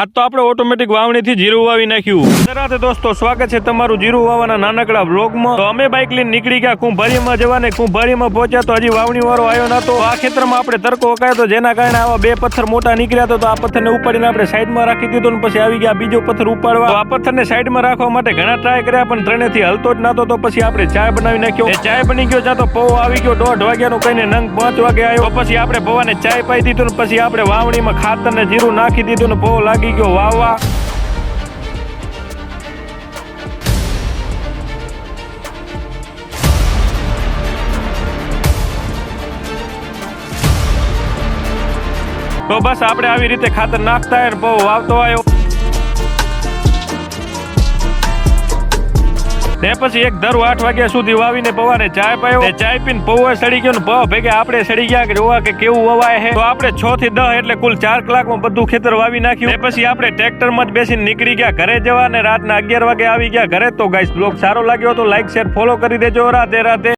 આજ તો આપણે ઓટોમેટિક વાવણીથી જીરું વાવી નાખ્યું. રાતે દોસ્તો સ્વાગત છે તમારું જીરું વાવવાના નાનકડા બ્લોગમાં. તો અમે બાઇક લઈને નીકળી ગયા કુંભારીમાં જવાને. કુંભારીમાં પહોંચ્યા તો હજી વાવણી વાળો આવ્યો નતો. આ ખેતરમાં આપણે તરકો હકાયો તો જેના કારણે આવા બે પથ્થર મોટા નીકળ્યા તો આ પથ્થરને ઉપાડીને આપણે સાઈડમાં રાખી દીધો ને પછી આવી ગયા બીજો પથ્થર ઉપાડવા. તો આ પથ્થરને સાઈડમાં રાખવા માટે ઘણા ટ્રાય કર્યા પણ ત્રણેથી હલતો જ નતો. તો પછી આપણે ચાય બનાવી નાખ્યો. એ ચાય બની ગયો જ્યાં તો પૌ આવી ગયો 1:30 વાગ્યાનો કહીને નંગ 5 વાગે આવ્યો. તો પછી આપણે પૌવાને ચાય પાઈ દીધું ને પછી આપણે વાવણીમાં ખાતર ને જીરું નાખી દીધું ને પૌ લાગી ગયો વાવવા. તો બસ આપણે આવી રીતે ખાતર નાખતા હોય પૌ વાવતો આવ્યો. તે પછી એક ધરું 8 વાગ્યા સુધી વાવીને પૌવાને ચાય પાયો. ચાય પીને પૌવા સડી ગયો ને પૌ ભેગે આપણે સડી ગયા કે જોવા કે કેવું વવાય છે. તો આપણે 6 થી 10 એટલે કુલ 4 કલાકમાં બધું ખેતર વાવી નાખ્યું. પછી આપણે ટ્રેક્ટરમાં જ બેસીને નીકળી ગયા ઘરે જવા ને રાતના 11 વાગે આવી ગયા ઘરે. તો ગાઈસ બ્લોગ સારો લાગ્યો તો લાઈક શેર ફોલો કરી દેજો. રાધે રાધે.